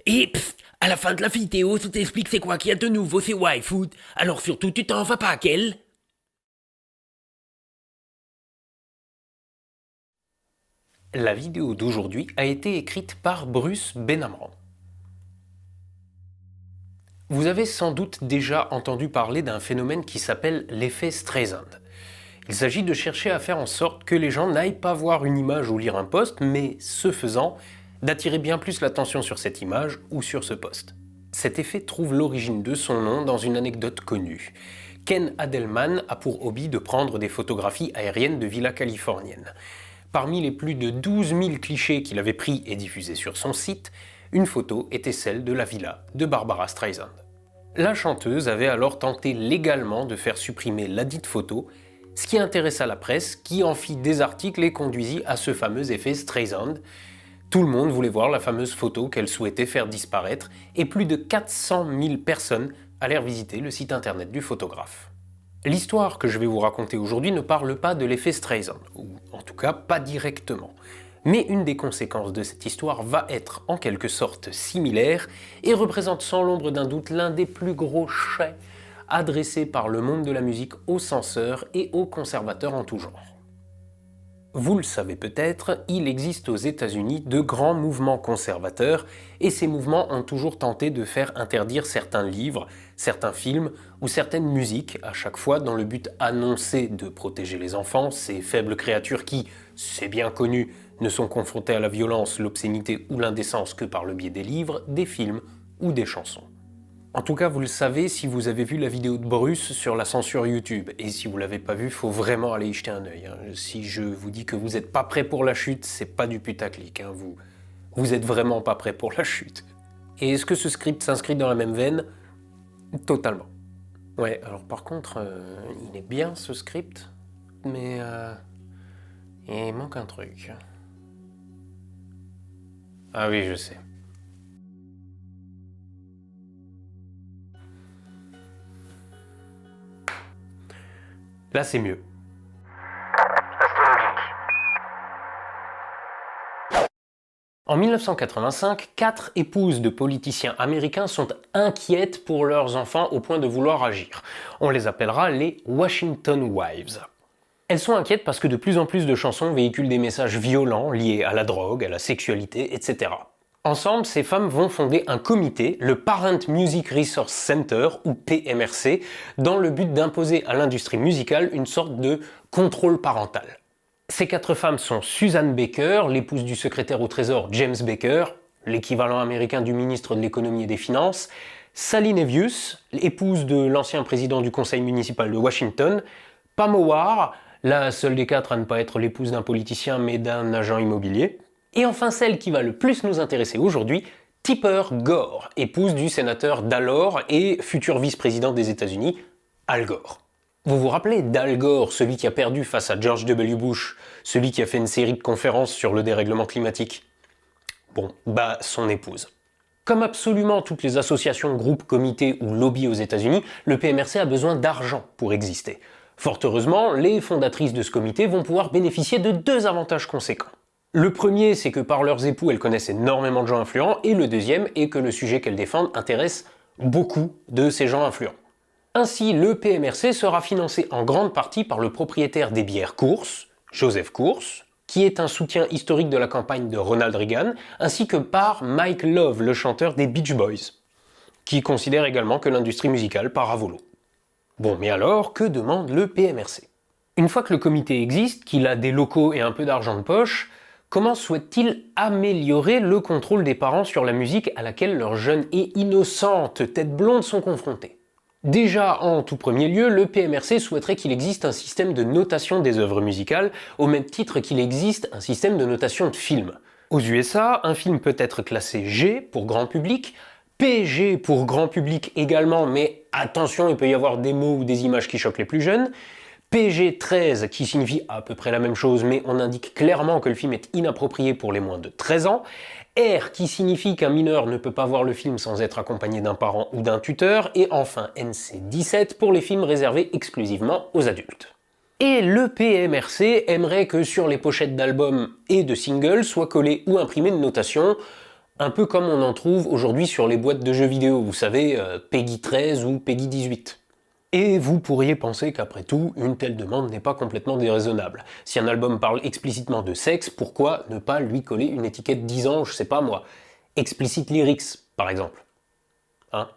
Et à la fin de la vidéo, ça t'explique c'est quoi qu'il y a de nouveau, c'est YFood. Alors surtout, tu t'en vas pas à quel? La vidéo d'aujourd'hui a été écrite par Bruce Benamran. Vous avez sans doute déjà entendu parler d'un phénomène qui s'appelle l'effet Streisand. Il s'agit de chercher à faire en sorte que les gens n'aillent pas voir une image ou lire un post, mais ce faisant, d'attirer bien plus l'attention sur cette image ou sur ce post. Cet effet trouve l'origine de son nom dans une anecdote connue. Ken Adelman a pour hobby de prendre des photographies aériennes de villas californiennes. Parmi les plus de 12 000 clichés qu'il avait pris et diffusés sur son site, une photo était celle de la villa de Barbara Streisand. La chanteuse avait alors tenté légalement de faire supprimer ladite photo, ce qui intéressa la presse qui en fit des articles et conduisit à ce fameux effet Streisand. Tout le monde voulait voir la fameuse photo qu'elle souhaitait faire disparaître et plus de 400 000 personnes allèrent visiter le site internet du photographe. L'histoire que je vais vous raconter aujourd'hui ne parle pas de l'effet Streisand, ou en tout cas pas directement. Mais une des conséquences de cette histoire va être en quelque sorte similaire et représente sans l'ombre d'un doute l'un des plus gros chais adressés par le monde de la musique aux censeurs et aux conservateurs en tout genre. Vous le savez peut-être, il existe aux États-Unis de grands mouvements conservateurs et ces mouvements ont toujours tenté de faire interdire certains livres, certains films ou certaines musiques à chaque fois dans le but annoncé de protéger les enfants, ces faibles créatures qui, c'est bien connu, ne sont confrontées à la violence, l'obscénité ou l'indécence que par le biais des livres, des films ou des chansons. En tout cas, vous le savez si vous avez vu la vidéo de Bruce sur la censure YouTube. Et si vous l'avez pas vue, faut vraiment aller y jeter un œil. Si je vous dis que vous n'êtes pas prêt pour la chute, c'est pas du putaclic. Vous êtes vraiment pas prêt pour la chute. Et est-ce que ce script s'inscrit dans la même veine? Totalement. Ouais, alors par contre, il est bien ce script, mais il manque un truc. Ah oui, je sais. Là, c'est mieux. En 1985, 4 épouses de politiciens américains sont inquiètes pour leurs enfants au point de vouloir agir. On les appellera les Washington Wives. Elles sont inquiètes parce que de plus en plus de chansons véhiculent des messages violents liés à la drogue, à la sexualité, etc. Ensemble, ces femmes vont fonder un comité, le Parent Music Resource Center, ou PMRC, dans le but d'imposer à l'industrie musicale une sorte de contrôle parental. Ces 4 femmes sont Susan Baker, l'épouse du secrétaire au Trésor James Baker, l'équivalent américain du ministre de l'économie et des finances, Sally Nevius, épouse de l'ancien président du conseil municipal de Washington, Pam Howard, la seule des 4 à ne pas être l'épouse d'un politicien mais d'un agent immobilier, et enfin celle qui va le plus nous intéresser aujourd'hui, Tipper Gore, épouse du sénateur d'alors et futur vice-président des États-Unis, Al Gore. Vous vous rappelez d'Al Gore, celui qui a perdu face à George W. Bush, celui qui a fait une série de conférences sur le dérèglement climatique? Bon, son épouse. Comme absolument toutes les associations, groupes, comités ou lobbies aux États-Unis, le PMRC a besoin d'argent pour exister. Fort heureusement, les fondatrices de ce comité vont pouvoir bénéficier de 2 avantages conséquents. Le premier, c'est que par leurs époux, elles connaissent énormément de gens influents, et le deuxième est que le sujet qu'elles défendent intéresse beaucoup de ces gens influents. Ainsi, le PMRC sera financé en grande partie par le propriétaire des bières Coors, Joseph Coors, qui est un soutien historique de la campagne de Ronald Reagan, ainsi que par Mike Love, le chanteur des Beach Boys, qui considère également que l'industrie musicale part à volo. Bon, mais alors, que demande le PMRC? Une fois que le comité existe, qu'il a des locaux et un peu d'argent de poche, comment souhaite-t-il améliorer le contrôle des parents sur la musique à laquelle leurs jeunes et innocentes têtes blondes sont confrontés? Déjà, en tout premier lieu, le PMRC souhaiterait qu'il existe un système de notation des œuvres musicales, au même titre qu'il existe un système de notation de films. Aux USA, un film peut être classé G pour grand public, PG pour grand public également, mais attention, il peut y avoir des mots ou des images qui choquent les plus jeunes, PG-13 qui signifie à peu près la même chose, mais on indique clairement que le film est inapproprié pour les moins de 13 ans, R qui signifie qu'un mineur ne peut pas voir le film sans être accompagné d'un parent ou d'un tuteur, et enfin NC-17 pour les films réservés exclusivement aux adultes. Et le PMRC aimerait que sur les pochettes d'albums et de singles soient collées ou imprimées une notation Un peu comme on en trouve aujourd'hui sur les boîtes de jeux vidéo, vous savez, Peggy 13 ou Peggy 18. Et vous pourriez penser qu'après tout, une telle demande n'est pas complètement déraisonnable. Si un album parle explicitement de sexe, pourquoi ne pas lui coller une étiquette 10 ans, je sais pas moi, explicit lyrics par exemple, hein?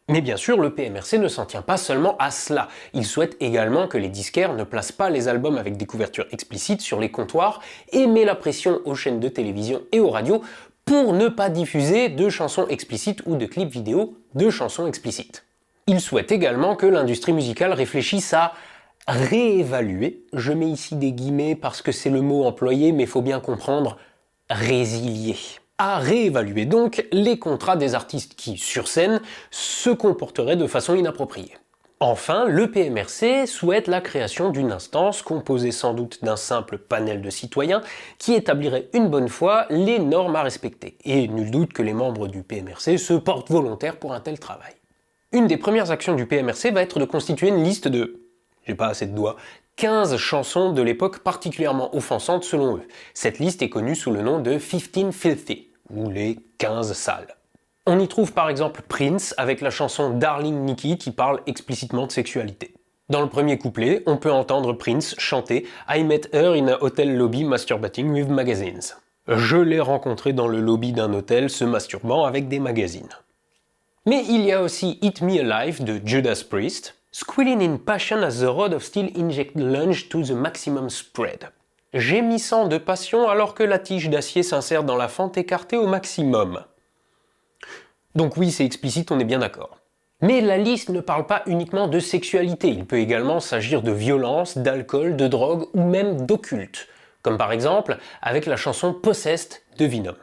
Mais bien sûr, le PMRC ne s'en tient pas seulement à cela. Il souhaite également que les disquaires ne placent pas les albums avec des couvertures explicites sur les comptoirs et met la pression aux chaînes de télévision et aux radios pour ne pas diffuser de chansons explicites ou de clips vidéo de chansons explicites. Il souhaite également que l'industrie musicale réfléchisse à réévaluer, je mets ici des guillemets parce que c'est le mot employé, mais il faut bien comprendre, résilier. À réévaluer donc les contrats des artistes qui, sur scène, se comporteraient de façon inappropriée. Enfin, le PMRC souhaite la création d'une instance composée sans doute d'un simple panel de citoyens qui établirait une bonne fois les normes à respecter. Et nul doute que les membres du PMRC se portent volontaires pour un tel travail. Une des premières actions du PMRC va être de constituer une liste de, j'ai pas assez de doigts, 15 chansons de l'époque particulièrement offensantes selon eux. Cette liste est connue sous le nom de 15 Filthy, ou les 15 sales. On y trouve par exemple Prince avec la chanson Darling Nikki qui parle explicitement de sexualité. Dans le premier couplet, on peut entendre Prince chanter I met her in a hotel lobby masturbating with magazines. Je l'ai rencontré dans le lobby d'un hôtel se masturbant avec des magazines. Mais il y a aussi Eat Me Alive de Judas Priest, Squealing in passion as the rod of steel inject lunge to the maximum spread. Gémissant de passion alors que la tige d'acier s'insère dans la fente écartée au maximum. Donc oui, c'est explicite, on est bien d'accord. Mais la liste ne parle pas uniquement de sexualité, il peut également s'agir de violence, d'alcool, de drogue ou même d'occulte, comme par exemple avec la chanson Possessed de Venom.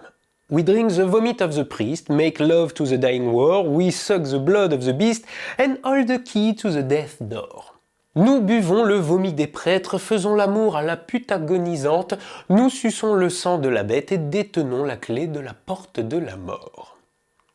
We drink the vomit of the priest, make love to the dying war, we suck the blood of the beast, and hold the key to the death door. Nous buvons le vomi des prêtres, faisons l'amour à la pute agonisante, nous suçons le sang de la bête et détenons la clé de la porte de la mort.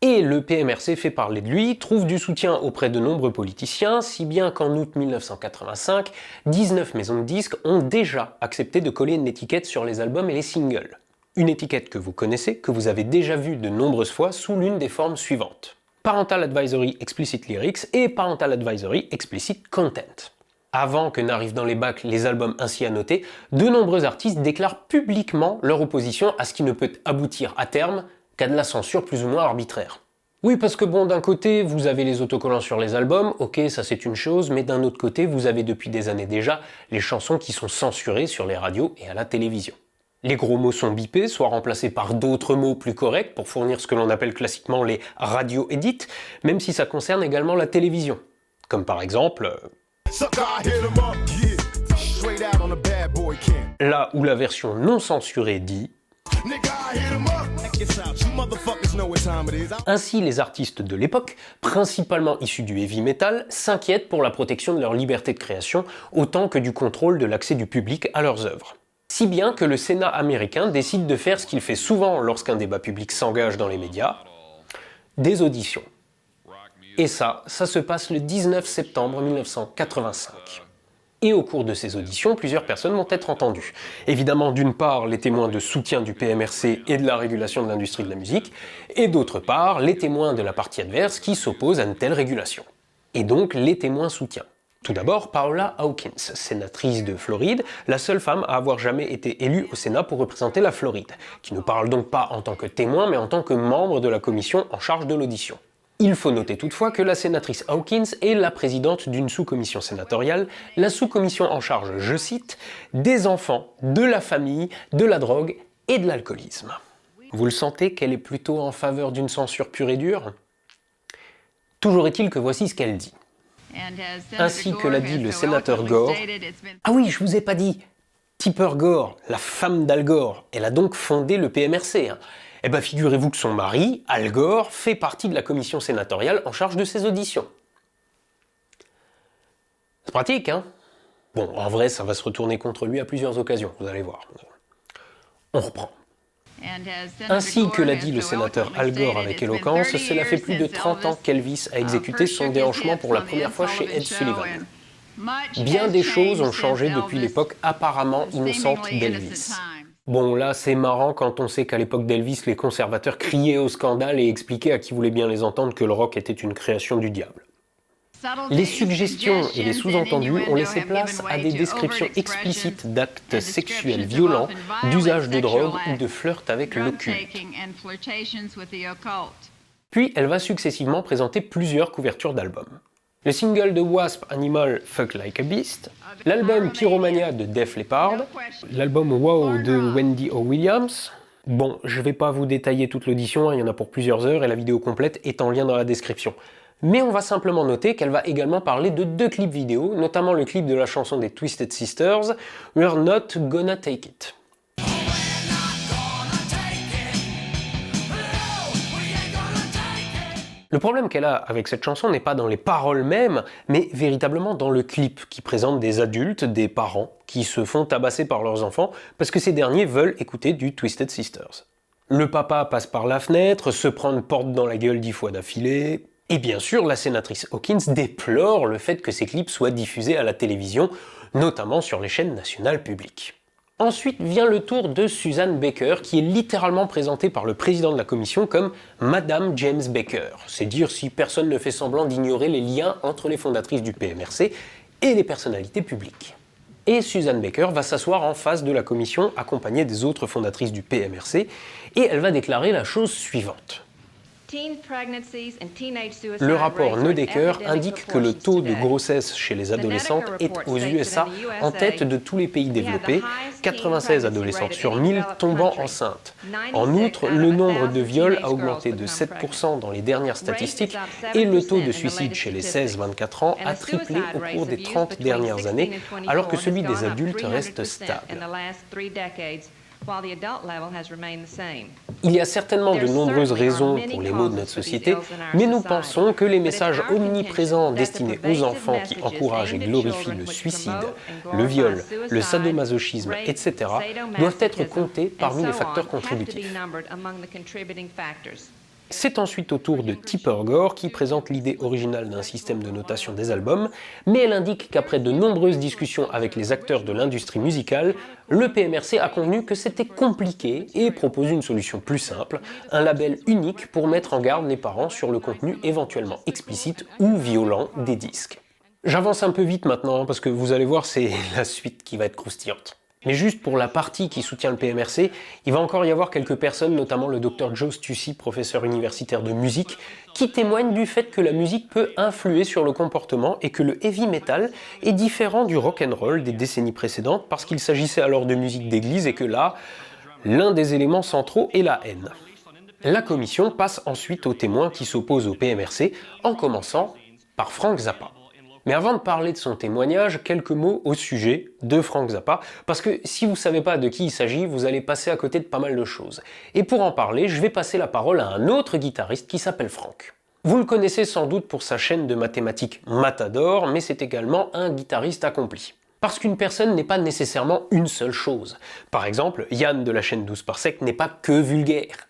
Et le PMRC fait parler de lui, trouve du soutien auprès de nombreux politiciens, si bien qu'en août 1985, 19 maisons de disques ont déjà accepté de coller une étiquette sur les albums et les singles. Une étiquette que vous connaissez, que vous avez déjà vue de nombreuses fois sous l'une des formes suivantes. Parental Advisory Explicit Lyrics et Parental Advisory Explicit Content. Avant que n'arrivent dans les bacs les albums ainsi annotés, de nombreux artistes déclarent publiquement leur opposition à ce qui ne peut aboutir à terme qu'à de la censure plus ou moins arbitraire. Oui, parce que bon, d'un côté, vous avez les autocollants sur les albums, ok, ça c'est une chose, mais d'un autre côté, vous avez depuis des années déjà les chansons qui sont censurées sur les radios et à la télévision. Les gros mots sont bipés, soit remplacés par d'autres mots plus corrects pour fournir ce que l'on appelle classiquement les radio-edits, même si ça concerne également la télévision. Comme par exemple... là où la version non censurée dit... Ainsi, les artistes de l'époque, principalement issus du heavy metal, s'inquiètent pour la protection de leur liberté de création autant que du contrôle de l'accès du public à leurs œuvres. Si bien que le Sénat américain décide de faire ce qu'il fait souvent lorsqu'un débat public s'engage dans les médias, des auditions. Et ça se passe le 19 septembre 1985. Et au cours de ces auditions, plusieurs personnes vont être entendues. Évidemment, d'une part, les témoins de soutien du PMRC et de la régulation de l'industrie de la musique, et d'autre part, les témoins de la partie adverse qui s'opposent à une telle régulation. Et donc, les témoins soutiens. Tout d'abord, Paola Hawkins, sénatrice de Floride, la seule femme à avoir jamais été élue au Sénat pour représenter la Floride, qui ne parle donc pas en tant que témoin, mais en tant que membre de la commission en charge de l'audition. Il faut noter toutefois que la sénatrice Hawkins est la présidente d'une sous-commission sénatoriale, la sous-commission en charge, je cite, des enfants, de la famille, de la drogue et de l'alcoolisme. Vous le sentez qu'elle est plutôt en faveur d'une censure pure et dure ? Toujours est-il que voici ce qu'elle dit. Ainsi que l'a dit le sénateur Gore. Ah oui, je vous ai pas dit. Tipper Gore, la femme d'Al Gore, elle a donc fondé le PMRC. Eh bien, figurez-vous que son mari, Al Gore, fait partie de la commission sénatoriale en charge de ces auditions. C'est pratique, hein? Bon, en vrai, ça va se retourner contre lui à plusieurs occasions, vous allez voir. On reprend. Ainsi que l'a dit le sénateur Al Gore avec éloquence, cela fait plus de 30 ans qu'Elvis a exécuté son déhanchement pour la première fois chez Ed Sullivan. Bien des choses ont changé depuis l'époque apparemment innocente d'Elvis. Bon, là, c'est marrant quand on sait qu'à l'époque d'Elvis, les conservateurs criaient au scandale et expliquaient à qui voulait bien les entendre que le rock était une création du diable. Les suggestions et les sous-entendus ont laissé place à des descriptions explicites d'actes sexuels violents, d'usage de drogue ou de flirt avec l'occulte. Puis elle va successivement présenter plusieurs couvertures d'albums. Le single de Wasp, Animal, Fuck Like a Beast, l'album Pyromania de Def Leppard, l'album Wow de Wendy O. Williams. Bon, je vais pas vous détailler toute l'audition, il y en a pour plusieurs heures et la vidéo complète est en lien dans la description. Mais on va simplement noter qu'elle va également parler de 2 clips vidéo, notamment le clip de la chanson des Twisted Sisters, We're Not Gonna Take It. Le problème qu'elle a avec cette chanson n'est pas dans les paroles mêmes, mais véritablement dans le clip, qui présente des adultes, des parents, qui se font tabasser par leurs enfants parce que ces derniers veulent écouter du Twisted Sisters. Le papa passe par la fenêtre, se prend une porte dans la gueule 10 fois d'affilée. Et bien sûr, la sénatrice Hawkins déplore le fait que ces clips soient diffusés à la télévision, notamment sur les chaînes nationales publiques. Ensuite vient le tour de Susan Baker, qui est littéralement présentée par le président de la commission comme Madame James Baker. C'est dire si personne ne fait semblant d'ignorer les liens entre les fondatrices du PMRC et les personnalités publiques. Et Susan Baker va s'asseoir en face de la commission, accompagnée des autres fondatrices du PMRC, et elle va déclarer la chose suivante. Le rapport Neudecker indique que le taux de grossesse chez les adolescentes est aux USA en tête de tous les pays développés, 96 adolescentes sur 1000 tombant enceintes. En outre, le nombre de viols a augmenté de 7% dans les dernières statistiques et le taux de suicide chez les 16-24 ans a triplé au cours des 30 dernières années, alors que celui des adultes reste stable. Il y a certainement de nombreuses raisons pour les maux de notre société, mais nous pensons que les messages omniprésents destinés aux enfants qui encouragent et glorifient le suicide, le viol, le sadomasochisme, etc. doivent être comptés parmi les facteurs contributifs. C'est ensuite au tour de Tipper Gore qui présente l'idée originale d'un système de notation des albums, mais elle indique qu'après de nombreuses discussions avec les acteurs de l'industrie musicale, le PMRC a convenu que c'était compliqué et propose une solution plus simple, un label unique pour mettre en garde les parents sur le contenu éventuellement explicite ou violent des disques. J'avance un peu vite maintenant parce que vous allez voir, c'est la suite qui va être croustillante. Mais juste pour la partie qui soutient le PMRC, il va encore y avoir quelques personnes, notamment le Dr Joe Stussy, professeur universitaire de musique, qui témoignent du fait que la musique peut influer sur le comportement et que le heavy metal est différent du rock and roll des décennies précédentes parce qu'il s'agissait alors de musique d'église et que là, l'un des éléments centraux est la haine. La commission passe ensuite aux témoins qui s'opposent au PMRC, en commençant par Frank Zappa. Mais avant de parler de son témoignage, quelques mots au sujet de Frank Zappa, parce que si vous ne savez pas de qui il s'agit, vous allez passer à côté de pas mal de choses. Et pour en parler, je vais passer la parole à un autre guitariste qui s'appelle Frank. Vous le connaissez sans doute pour sa chaîne de mathématiques Matador, mais c'est également un guitariste accompli. Parce qu'une personne n'est pas nécessairement une seule chose. Par exemple, Yann de la chaîne 12 par sec n'est pas que vulgaire.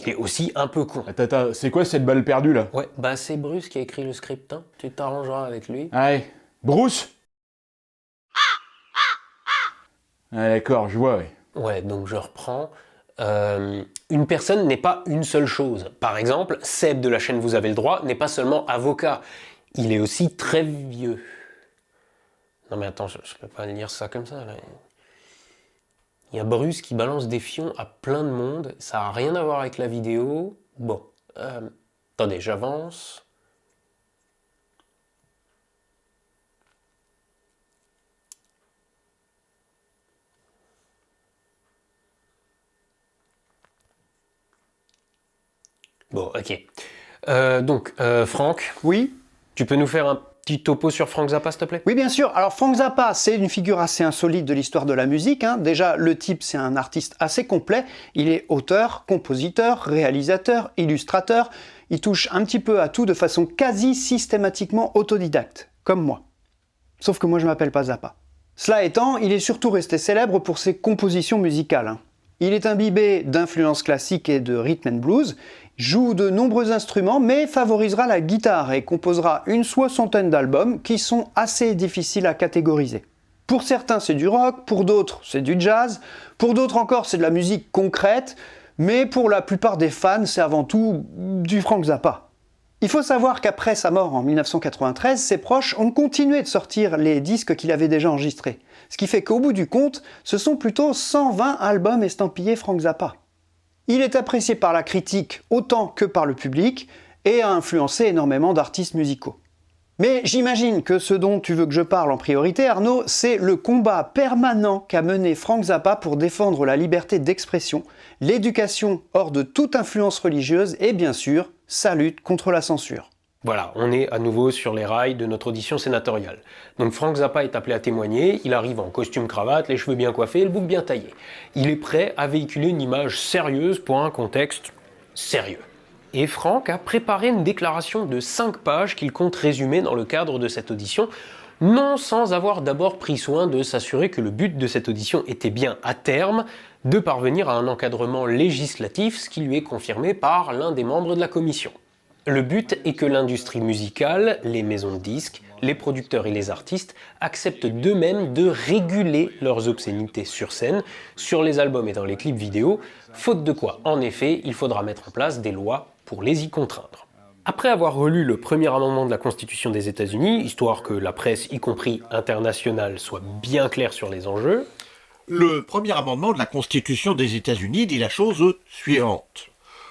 Il est aussi un peu con. Attends, c'est quoi cette balle perdue là? Ouais, bah c'est Bruce qui a écrit le script, hein. Tu t'arrangeras avec lui. Ouais. Bruce? Ah d'accord, je vois, ouais. Ouais, donc je reprends. Une personne n'est pas une seule chose. Par exemple, Seb de la chaîne Vous avez le droit n'est pas seulement avocat. Il est aussi très vieux. Non mais attends, je peux pas lire ça comme ça là. Il y a Bruce qui balance des fions à plein de monde, ça n'a rien à voir avec la vidéo. Bon, attendez, j'avance. Bon, ok. Donc, Franck. Oui. Tu peux nous faire un petit topo sur Frank Zappa, s'il te plaît? Oui, bien sûr. Alors, Frank Zappa, c'est une figure assez insolite de l'histoire de la musique, hein. Déjà, le type, c'est un artiste assez complet. Il est auteur, compositeur, réalisateur, illustrateur. Il touche un petit peu à tout de façon quasi systématiquement autodidacte, comme moi. Sauf que moi, je m'appelle pas Zappa. Cela étant, il est surtout resté célèbre pour ses compositions musicales, hein. Il est imbibé d'influences classiques et de rhythm and blues, joue de nombreux instruments mais favorisera la guitare et composera une soixantaine d'albums qui sont assez difficiles à catégoriser. Pour certains, c'est du rock, pour d'autres, c'est du jazz, pour d'autres encore, c'est de la musique concrète, mais pour la plupart des fans, c'est avant tout du Frank Zappa. Il faut savoir qu'après sa mort en 1993, ses proches ont continué de sortir les disques qu'il avait déjà enregistrés. Ce qui fait qu'au bout du compte, ce sont plutôt 120 albums estampillés Frank Zappa. Il est apprécié par la critique autant que par le public et a influencé énormément d'artistes musicaux. Mais j'imagine que ce dont tu veux que je parle en priorité, Arnaud, c'est le combat permanent qu'a mené Frank Zappa pour défendre la liberté d'expression, l'éducation hors de toute influence religieuse et bien sûr, sa lutte contre la censure. Voilà, on est à nouveau sur les rails de notre audition sénatoriale. Donc Frank Zappa est appelé à témoigner, il arrive en costume-cravate, les cheveux bien coiffés et le bouc bien taillé. Il est prêt à véhiculer une image sérieuse pour un contexte sérieux. Et Frank a préparé une déclaration de 5 pages qu'il compte résumer dans le cadre de cette audition, non sans avoir d'abord pris soin de s'assurer que le but de cette audition était bien à terme de parvenir à un encadrement législatif, ce qui lui est confirmé par l'un des membres de la commission. Le but est que l'industrie musicale, les maisons de disques, les producteurs et les artistes acceptent d'eux-mêmes de réguler leurs obscénités sur scène, sur les albums et dans les clips vidéo, faute de quoi, en effet, il faudra mettre en place des lois pour les y contraindre. Après avoir relu le premier amendement de la Constitution des États-Unis, histoire que la presse, y compris internationale, soit bien claire sur les enjeux, le premier amendement de la Constitution des États-Unis dit la chose suivante.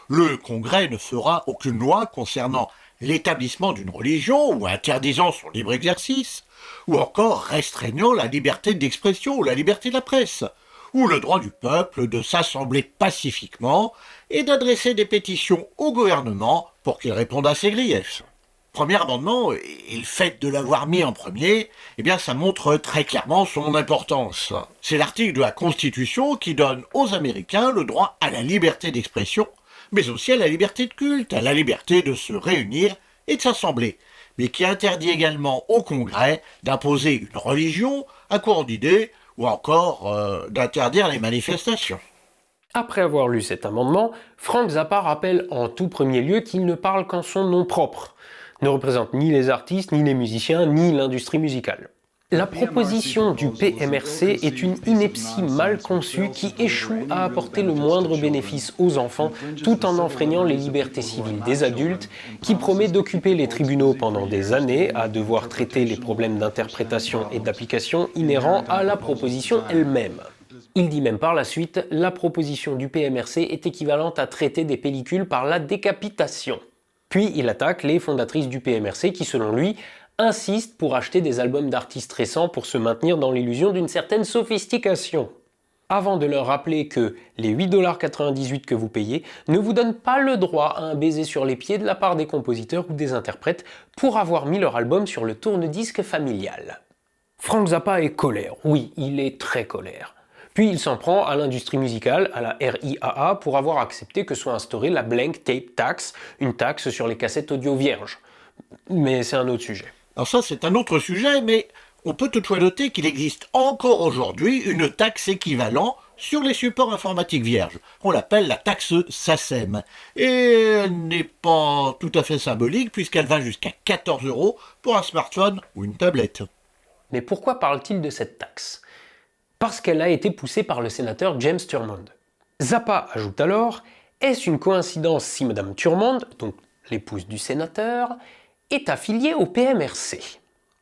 Le Congrès ne fera aucune loi concernant l'établissement d'une religion ou interdisant son libre exercice, ou encore restreignant la liberté d'expression ou la liberté de la presse, ou le droit du peuple de s'assembler pacifiquement et d'adresser des pétitions au gouvernement pour qu'il réponde à ses griefs. Premier amendement, et le fait de l'avoir mis en premier, eh bien ça montre très clairement son importance. C'est l'article de la Constitution qui donne aux Américains le droit à la liberté d'expression, mais aussi à la liberté de culte, à la liberté de se réunir et de s'assembler, mais qui interdit également au Congrès d'imposer une religion, un courant d'idées, ou encore d'interdire les manifestations. Après avoir lu cet amendement, Frank Zappa rappelle en tout premier lieu qu'il ne parle qu'en son nom propre, ne représente ni les artistes, ni les musiciens, ni l'industrie musicale. La proposition du PMRC est une ineptie mal conçue qui échoue à apporter le moindre bénéfice aux enfants tout en enfreignant les libertés civiles des adultes, qui promet d'occuper les tribunaux pendant des années à devoir traiter les problèmes d'interprétation et d'application inhérents à la proposition elle-même. Il dit même par la suite, la proposition du PMRC est équivalente à traiter des pellicules par la décapitation. Puis il attaque les fondatrices du PMRC qui, selon lui, insistent pour acheter des albums d'artistes récents pour se maintenir dans l'illusion d'une certaine sophistication. Avant de leur rappeler que les 8,98$ que vous payez ne vous donnent pas le droit à un baiser sur les pieds de la part des compositeurs ou des interprètes pour avoir mis leur album sur le tourne-disque familial. Frank Zappa est colère, oui, il est très colère. Puis il s'en prend à l'industrie musicale, à la RIAA, pour avoir accepté que soit instaurée la Blank Tape Tax, une taxe sur les cassettes audio vierges. Mais c'est un autre sujet. Alors ça, c'est un autre sujet, mais on peut toutefois noter qu'il existe encore aujourd'hui une taxe équivalente sur les supports informatiques vierges. On l'appelle la taxe SACEM. Et elle n'est pas tout à fait symbolique, puisqu'elle va jusqu'à 14€ pour un smartphone ou une tablette. Mais pourquoi parle-t-il de cette taxe ? Parce qu'elle a été poussée par le sénateur James Thurmond. Zappa ajoute alors « Est-ce une coïncidence si Madame Thurmond, donc l'épouse du sénateur, est affiliée au PMRC ?»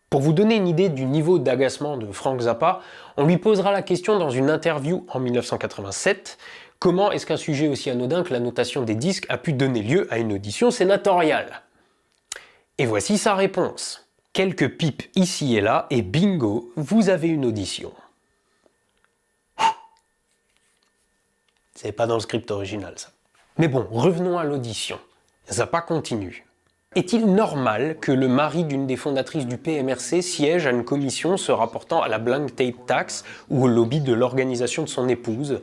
Pour vous donner une idée du niveau d'agacement de Frank Zappa, on lui posera la question dans une interview en 1987 « Comment est-ce qu'un sujet aussi anodin que la notation des disques a pu donner lieu à une audition sénatoriale ?» Et voici sa réponse. Quelques pipes ici et là et bingo, vous avez une audition. C'est pas dans le script original, ça. Mais bon, revenons à l'audition. Zappa continue. Est-il normal que le mari d'une des fondatrices du PMRC siège à une commission se rapportant à la Blank Tape Tax ou au lobby de l'organisation de son épouse ?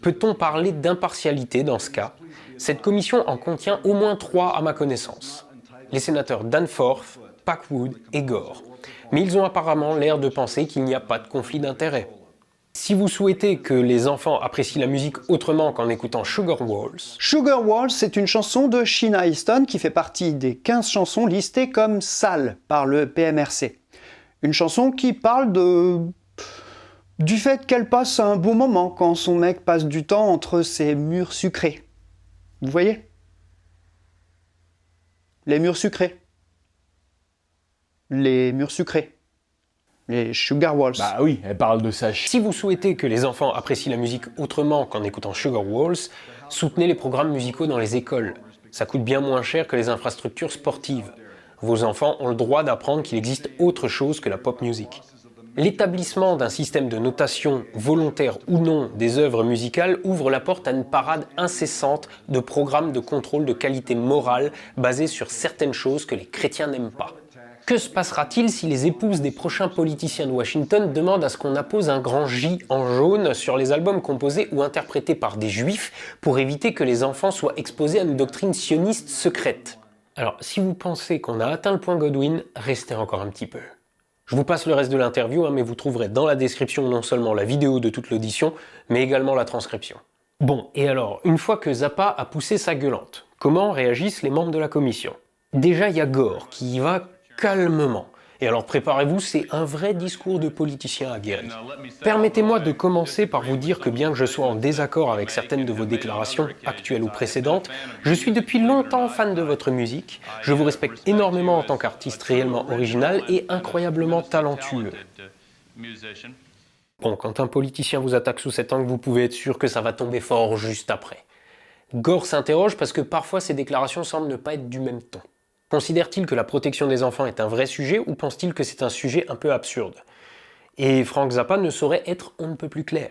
Peut-on parler d'impartialité dans ce cas ? Cette commission en contient au moins 3 à ma connaissance. Les sénateurs Danforth, Packwood et Gore. Mais ils ont apparemment l'air de penser qu'il n'y a pas de conflit d'intérêts. Si vous souhaitez que les enfants apprécient la musique autrement qu'en écoutant Sugar Walls... Sugar Walls, c'est une chanson de Sheena Easton qui fait partie des 15 chansons listées comme sales par le PMRC. Une chanson qui parle de Du fait qu'elle passe un bon moment quand son mec passe du temps entre ses murs sucrés. Vous voyez? Les murs sucrés. Les murs sucrés. Les Sugar Walls. Bah oui, elle parle de ça. Si vous souhaitez que les enfants apprécient la musique autrement qu'en écoutant Sugar Walls, soutenez les programmes musicaux dans les écoles. Ça coûte bien moins cher que les infrastructures sportives. Vos enfants ont le droit d'apprendre qu'il existe autre chose que la pop music. L'établissement d'un système de notation, volontaire ou non, des œuvres musicales ouvre la porte à une parade incessante de programmes de contrôle de qualité morale basés sur certaines choses que les chrétiens n'aiment pas. Que se passera-t-il si les épouses des prochains politiciens de Washington demandent à ce qu'on appose un grand J en jaune sur les albums composés ou interprétés par des juifs pour éviter que les enfants soient exposés à une doctrine sioniste secrète? Alors, si vous pensez qu'on a atteint le point Godwin, restez encore un petit peu. Je vous passe le reste de l'interview, mais vous trouverez dans la description non seulement la vidéo de toute l'audition, mais également la transcription. Bon, et alors, une fois que Zappa a poussé sa gueulante, comment réagissent les membres de la commission? Déjà, il y a Gore qui y va calmement. Et alors préparez-vous, c'est un vrai discours de politicien aguerri. Permettez-moi de commencer par vous dire que bien que je sois en désaccord avec certaines de vos déclarations, actuelles ou précédentes, je suis depuis longtemps fan de votre musique, je vous respecte énormément en tant qu'artiste réellement original et incroyablement talentueux. Bon, quand un politicien vous attaque sous cet angle, vous pouvez être sûr que ça va tomber fort juste après. Gore s'interroge parce que parfois ces déclarations semblent ne pas être du même ton. Considère-t-il que la protection des enfants est un vrai sujet ou pense-t-il que c'est un sujet un peu absurde? Et Frank Zappa ne saurait être on ne peut plus clair.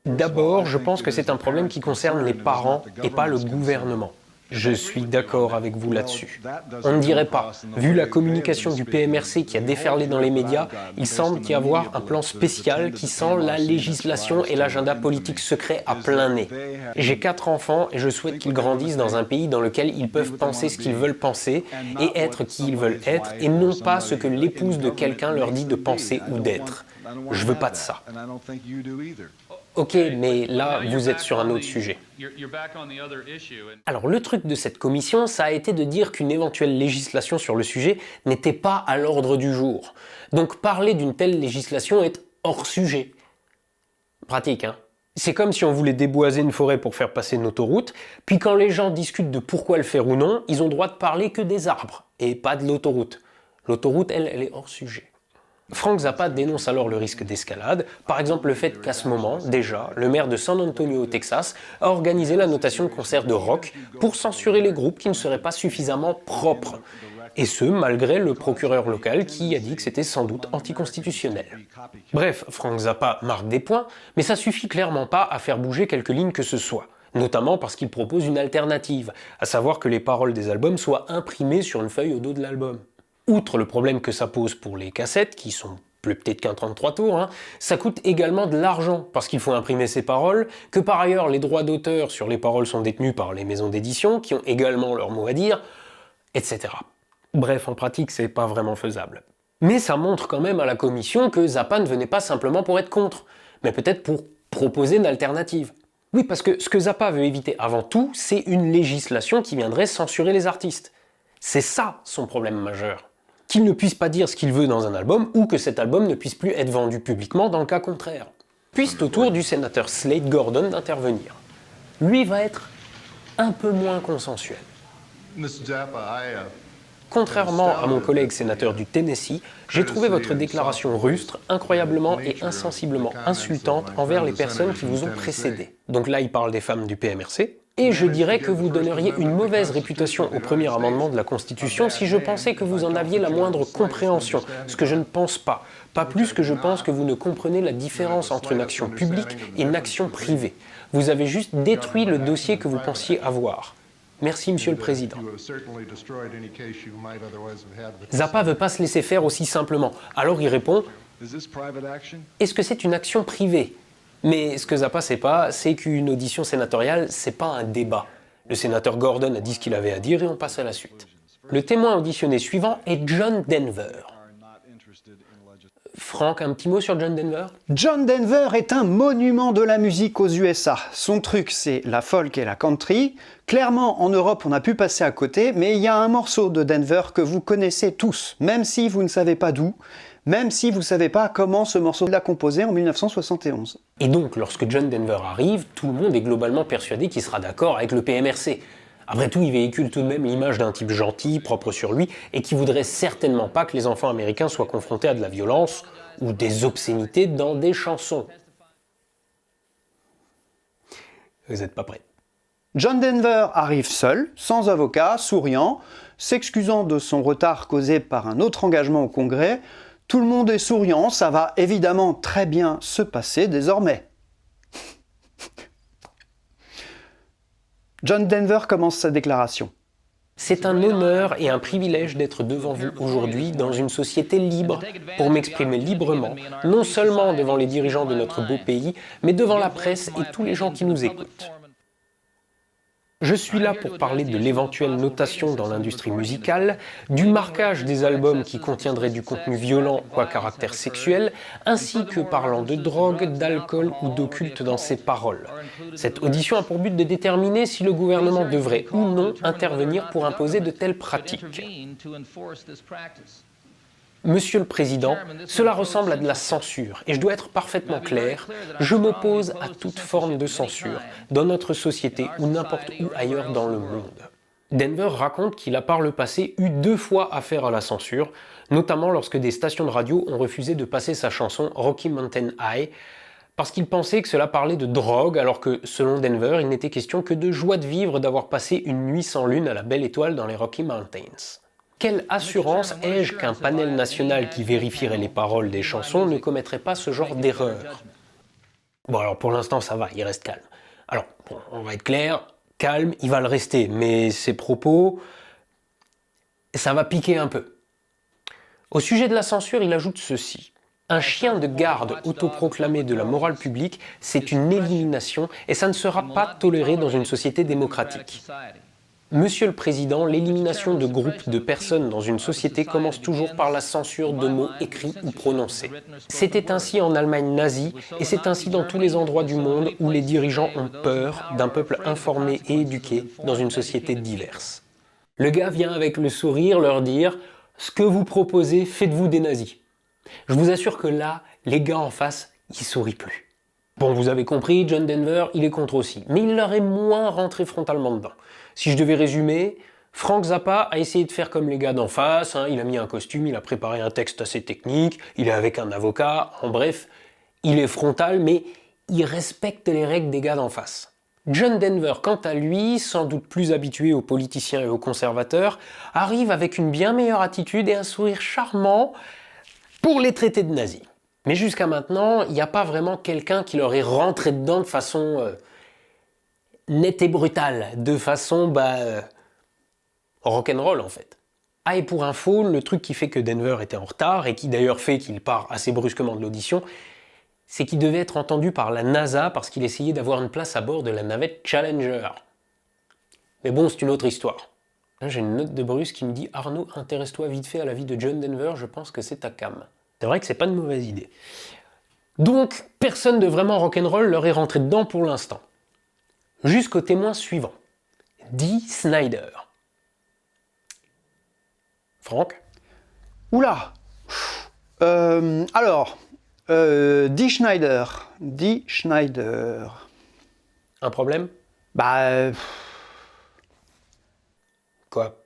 D'abord, je pense que c'est un problème qui concerne les parents et pas le gouvernement. Je suis d'accord avec vous là-dessus. On ne dirait pas. Vu la communication du PMRC qui a déferlé dans les médias, il semble y avoir un plan spécial qui sent la législation et l'agenda politique secret à plein nez. J'ai 4 enfants et je souhaite qu'ils grandissent dans un pays dans lequel ils peuvent penser ce qu'ils veulent penser et être qui ils veulent être et non pas ce que l'épouse de quelqu'un leur dit de penser ou d'être. Je veux pas de ça. Ok, mais là, vous êtes sur un autre sujet. Alors, le truc de cette commission, ça a été de dire qu'une éventuelle législation sur le sujet n'était pas à l'ordre du jour. Donc, parler d'une telle législation est hors sujet. Pratique, hein? C'est comme si on voulait déboiser une forêt pour faire passer une autoroute, puis quand les gens discutent de pourquoi le faire ou non, ils ont droit de parler que des arbres, et pas de l'autoroute. L'autoroute, elle est hors sujet. Frank Zappa dénonce alors le risque d'escalade, par exemple le fait qu'à ce moment, déjà, le maire de San Antonio au Texas a organisé la notation de concerts de rock pour censurer les groupes qui ne seraient pas suffisamment propres. Et ce, malgré le procureur local qui a dit que c'était sans doute anticonstitutionnel. Bref, Frank Zappa marque des points, mais ça suffit clairement pas à faire bouger quelques lignes que ce soit. Notamment parce qu'il propose une alternative, à savoir que les paroles des albums soient imprimées sur une feuille au dos de l'album. Outre le problème que ça pose pour les cassettes, qui sont plus petites qu'un 33 tours, ça coûte également de l'argent, parce qu'il faut imprimer ces paroles, que par ailleurs les droits d'auteur sur les paroles sont détenus par les maisons d'édition, qui ont également leur mot à dire, etc. Bref, en pratique, c'est pas vraiment faisable. Mais ça montre quand même à la commission que Zappa ne venait pas simplement pour être contre, mais peut-être pour proposer une alternative. Oui, parce que ce que Zappa veut éviter avant tout, c'est une législation qui viendrait censurer les artistes. C'est ça son problème majeur. Qu'il ne puisse pas dire ce qu'il veut dans un album ou que cet album ne puisse plus être vendu publiquement dans le cas contraire. Puis c'est au tour du sénateur Slade Gordon d'intervenir. Lui va être un peu moins consensuel. Contrairement à mon collègue sénateur du Tennessee, j'ai trouvé votre déclaration rustre incroyablement et insensiblement insultante envers les personnes qui vous ont précédé. Donc là, il parle des femmes du PMRC. Et je dirais que vous donneriez une mauvaise réputation au premier amendement de la Constitution si je pensais que vous en aviez la moindre compréhension, ce que je ne pense pas. Pas plus que je pense que vous ne comprenez la différence entre une action publique et une action privée. Vous avez juste détruit le dossier que vous pensiez avoir. Merci, Monsieur le Président. Zappa veut pas se laisser faire aussi simplement. Alors il répond « Est-ce que c'est une action privée ?» Mais ce que Zappa sait pas, c'est qu'une audition sénatoriale, c'est pas un débat. Le sénateur Gordon a dit ce qu'il avait à dire et on passe à la suite. Le témoin auditionné suivant est John Denver. Franck, un petit mot sur John Denver? John Denver est un monument de la musique aux USA. Son truc, c'est la folk et la country. Clairement, en Europe, on a pu passer à côté, mais il y a un morceau de Denver que vous connaissez tous, même si vous ne savez pas d'où. même si vous savez pas comment ce morceau l'a composé en 1971. Et donc, lorsque John Denver arrive, tout le monde est globalement persuadé qu'il sera d'accord avec le PMRC. Après tout, il véhicule tout de même l'image d'un type gentil, propre sur lui, et qui voudrait certainement pas que les enfants américains soient confrontés à de la violence ou des obscénités dans des chansons. Vous n'êtes pas prêts. John Denver arrive seul, sans avocat, souriant, s'excusant de son retard causé par un autre engagement au Congrès. Tout le monde est souriant, ça va évidemment très bien se passer désormais. John Denver commence sa déclaration. C'est un honneur et un privilège d'être devant vous aujourd'hui dans une société libre, pour m'exprimer librement, non seulement devant les dirigeants de notre beau pays, mais devant la presse et tous les gens qui nous écoutent. Je suis là pour parler de l'éventuelle notation dans l'industrie musicale, du marquage des albums qui contiendraient du contenu violent ou à caractère sexuel, ainsi que parlant de drogue, d'alcool ou d'occulte dans ses paroles. Cette audition a pour but de déterminer si le gouvernement devrait ou non intervenir pour imposer de telles pratiques. Monsieur le Président, cela ressemble à de la censure, et je dois être parfaitement clair, je m'oppose à toute forme de censure, dans notre société ou n'importe où ailleurs dans le monde. Denver raconte qu'il a par le passé eu 2 fois affaire à la censure, notamment lorsque des stations de radio ont refusé de passer sa chanson Rocky Mountain High, parce qu'ils pensaient que cela parlait de drogue, alors que, selon Denver, il n'était question que de joie de vivre d'avoir passé une nuit sans lune à la belle étoile dans les Rocky Mountains. Quelle assurance ai-je qu'un panel national qui vérifierait les paroles des chansons ne commettrait pas ce genre d'erreur? Bon, alors pour l'instant ça va, il reste calme. Alors, bon, on va être clair, calme, il va le rester, mais ses propos, ça va piquer un peu. Au sujet de la censure, il ajoute ceci. Un chien de garde autoproclamé de la morale publique, c'est une élimination et ça ne sera pas toléré dans une société démocratique. Monsieur le Président, l'élimination de groupes de personnes dans une société commence toujours par la censure de mots écrits ou prononcés. C'était ainsi en Allemagne nazie, et c'est ainsi dans tous les endroits du monde où les dirigeants ont peur d'un peuple informé et éduqué dans une société diverse. Le gars vient avec le sourire leur dire « Ce que vous proposez, faites-vous des nazis ». Je vous assure que là, les gars en face, ils sourient plus. Bon, vous avez compris, John Denver, il est contre aussi, mais il leur est moins rentré frontalement dedans. Si je devais résumer, Frank Zappa a essayé de faire comme les gars d'en face, il a mis un costume, il a préparé un texte assez technique, il est avec un avocat, en bref, il est frontal, mais il respecte les règles des gars d'en face. John Denver, quant à lui, sans doute plus habitué aux politiciens et aux conservateurs, arrive avec une bien meilleure attitude et un sourire charmant pour les traiter de nazis. Mais jusqu'à maintenant, il n'y a pas vraiment quelqu'un qui leur est rentré dedans de façon nette et brutale, de façon rock'n'roll en fait. Ah, et pour info, le truc qui fait que Denver était en retard, et qui d'ailleurs fait qu'il part assez brusquement de l'audition, c'est qu'il devait être entendu par la NASA parce qu'il essayait d'avoir une place à bord de la navette Challenger. Mais bon, c'est une autre histoire. Là, j'ai une note de Bruce qui me dit « Arnaud, intéresse-toi vite fait à la vie de John Denver, je pense que c'est ta cam. » C'est vrai que c'est pas une mauvaise idée. Donc, personne de vraiment rock'n'roll leur est rentré dedans pour l'instant. Jusqu'au témoin suivant, Dee Snider. Franck? Oula. Alors, Dee Schneider. Un problème? Quoi?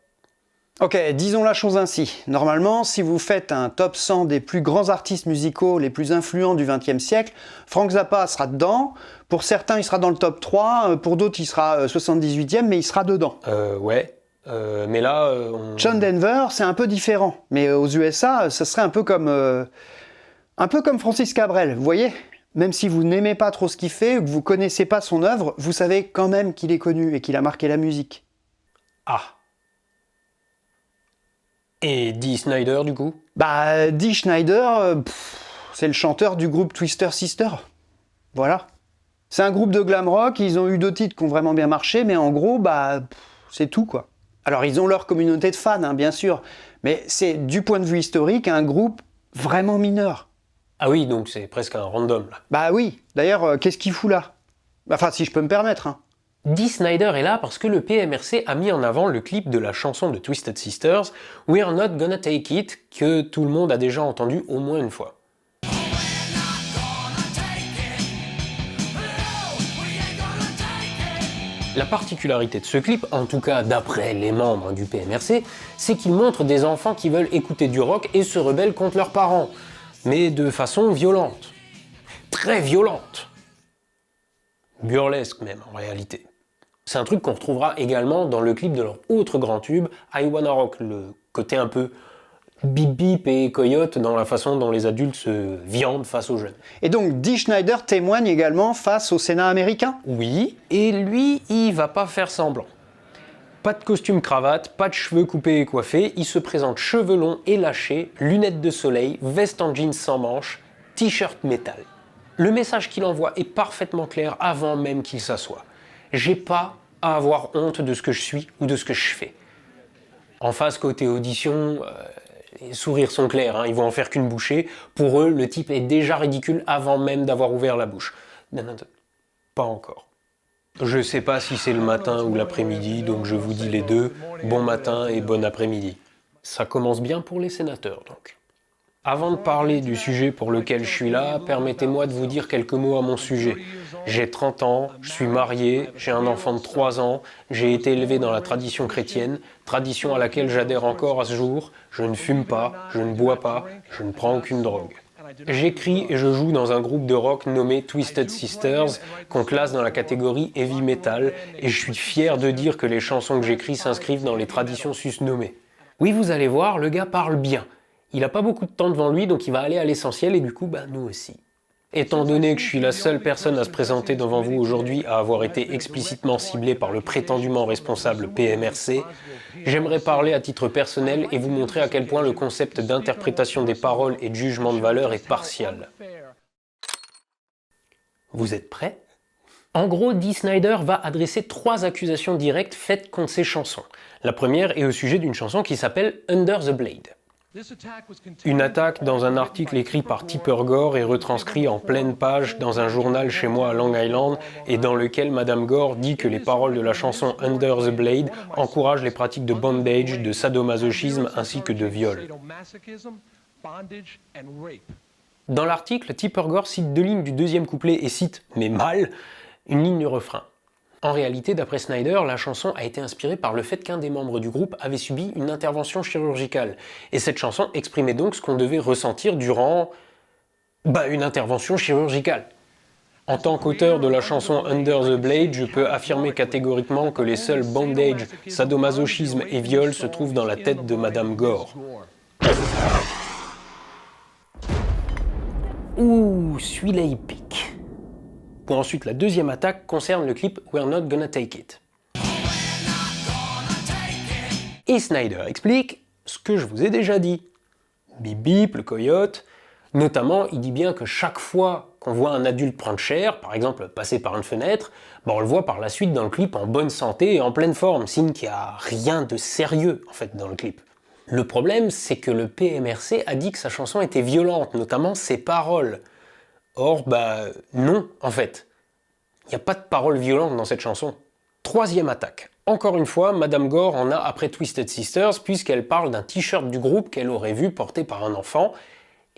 Ok, disons la chose ainsi. Normalement, si vous faites un top 100 des plus grands artistes musicaux les plus influents du XXe siècle, Frank Zappa sera dedans. Pour certains, il sera dans le top 3. Pour d'autres, il sera 78e, mais il sera dedans. Ouais. Mais là, John Denver, c'est un peu différent. Mais aux USA, ça serait un peu comme Francis Cabrel, vous voyez? Même si vous n'aimez pas trop ce qu'il fait, ou que vous connaissez pas son œuvre, vous savez quand même qu'il est connu et qu'il a marqué la musique. Ah. Et Dee Snider, du coup? Dee Schneider, c'est le chanteur du groupe Twister Sister. Voilà. C'est un groupe de glam rock, ils ont eu 2 titres qui ont vraiment bien marché, mais en gros, c'est tout, quoi. Alors, ils ont leur communauté de fans, bien sûr, mais c'est, du point de vue historique, un groupe vraiment mineur. Ah oui, donc c'est presque un random, là. Oui. D'ailleurs, qu'est-ce qu'il fout là? Enfin, si je peux me permettre, Dee Snider est là parce que le PMRC a mis en avant le clip de la chanson de Twisted Sisters, We're Not Gonna Take It, que tout le monde a déjà entendu au moins une fois. La particularité de ce clip, en tout cas d'après les membres du PMRC, c'est qu'il montre des enfants qui veulent écouter du rock et se rebellent contre leurs parents, mais de façon violente. Très violente. Burlesque même, en réalité. C'est un truc qu'on retrouvera également dans le clip de leur autre grand tube, I Wanna Rock, le côté un peu bip bip et coyote dans la façon dont les adultes se viandent face aux jeunes. Et donc Dee Snider témoigne également face au Sénat américain? Oui, et lui, il va pas faire semblant. Pas de costume cravate, pas de cheveux coupés et coiffés, il se présente cheveux longs et lâchés, lunettes de soleil, veste en jeans sans manches, t-shirt métal. Le message qu'il envoie est parfaitement clair avant même qu'il s'assoie. J'ai pas à avoir honte de ce que je suis ou de ce que je fais. En face, côté audition, les sourires sont clairs, hein, ils vont en faire qu'une bouchée. Pour eux, le type est déjà ridicule avant même d'avoir ouvert la bouche. Non, pas encore. Je sais pas si c'est le matin ou l'après-midi, donc je vous dis les deux. Bon matin et bon après-midi. Ça commence bien pour les sénateurs, donc. Avant de parler du sujet pour lequel je suis là, permettez-moi de vous dire quelques mots à mon sujet. J'ai 30 ans, je suis marié, j'ai un enfant de 3 ans, j'ai été élevé dans la tradition chrétienne, tradition à laquelle j'adhère encore à ce jour. Je ne fume pas, je ne bois pas, je ne prends aucune drogue. J'écris et je joue dans un groupe de rock nommé Twisted Sisters, qu'on classe dans la catégorie heavy metal, et je suis fier de dire que les chansons que j'écris s'inscrivent dans les traditions susnommées. Oui, vous allez voir, le gars parle bien. Il n'a pas beaucoup de temps devant lui, donc il va aller à l'essentiel, et du coup, nous aussi. Étant donné que je suis la seule personne à se présenter devant vous aujourd'hui à avoir été explicitement ciblée par le prétendument responsable PMRC, j'aimerais parler à titre personnel et vous montrer à quel point le concept d'interprétation des paroles et de jugement de valeur est partial. Vous êtes prêts ? En gros, Dee Snider va adresser 3 accusations directes faites contre ses chansons. La première est au sujet d'une chanson qui s'appelle Under the Blade. Une attaque dans un article écrit par Tipper Gore et retranscrit en pleine page dans un journal chez moi à Long Island et dans lequel Madame Gore dit que les paroles de la chanson Under the Blade encouragent les pratiques de bondage, de sadomasochisme ainsi que de viol. Dans l'article, Tipper Gore cite 2 lignes du 2e couplet et cite, mais mal, une ligne du refrain. En réalité, d'après Snider, la chanson a été inspirée par le fait qu'un des membres du groupe avait subi une intervention chirurgicale. Et cette chanson exprimait donc ce qu'on devait ressentir durant une intervention chirurgicale. En tant qu'auteur de la chanson Under the Blade, je peux affirmer catégoriquement que les seuls bondage, sadomasochisme et viol se trouvent dans la tête de Madame Gore. Ouh, celui-là il pique. Pour ensuite, la deuxième attaque concerne le clip We're Not Gonna Take It. Et Snider explique ce que je vous ai déjà dit. Bip bip, le coyote. Notamment, il dit bien que chaque fois qu'on voit un adulte prendre cher, par exemple passer par une fenêtre, on le voit par la suite dans le clip en bonne santé et en pleine forme, signe qu'il n'y a rien de sérieux en fait dans le clip. Le problème, c'est que le PMRC a dit que sa chanson était violente, notamment ses paroles. Or, non, en fait. Il n'y a pas de paroles violentes dans cette chanson. Troisième attaque. Encore une fois, Madame Gore en a après Twisted Sisters, puisqu'elle parle d'un t-shirt du groupe qu'elle aurait vu porté par un enfant,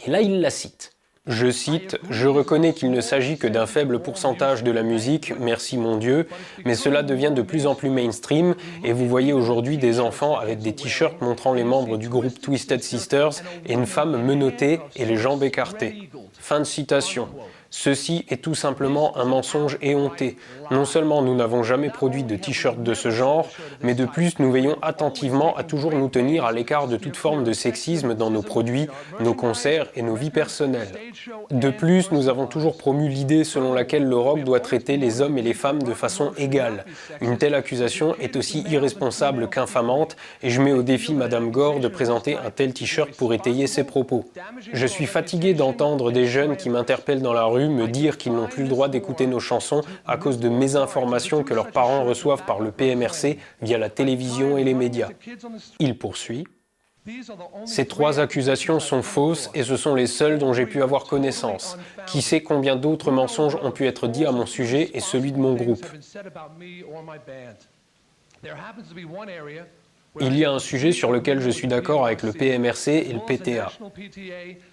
et là il la cite. Je cite, « Je reconnais qu'il ne s'agit que d'un faible pourcentage de la musique, merci mon Dieu, mais cela devient de plus en plus mainstream, et vous voyez aujourd'hui des enfants avec des t-shirts montrant les membres du groupe Twisted Sisters et une femme menottée et les jambes écartées. » Fin de citation. Ceci est tout simplement un mensonge éhonté. Non seulement nous n'avons jamais produit de t-shirts de ce genre, mais de plus nous veillons attentivement à toujours nous tenir à l'écart de toute forme de sexisme dans nos produits, nos concerts et nos vies personnelles. De plus, nous avons toujours promu l'idée selon laquelle le rock doit traiter les hommes et les femmes de façon égale. Une telle accusation est aussi irresponsable qu'infamante, et je mets au défi Madame Gore de présenter un tel t-shirt pour étayer ses propos. Je suis fatigué d'entendre des jeunes qui m'interpellent dans la rue me dire qu'ils n'ont plus le droit d'écouter nos chansons à cause de mésinformations que leurs parents reçoivent par le PMRC via la télévision et les médias. Il poursuit. Ces 3 accusations sont fausses et ce sont les seules dont j'ai pu avoir connaissance. Qui sait combien d'autres mensonges ont pu être dits à mon sujet et celui de mon groupe. Il y a un sujet sur lequel je suis d'accord avec le PMRC et le PTA.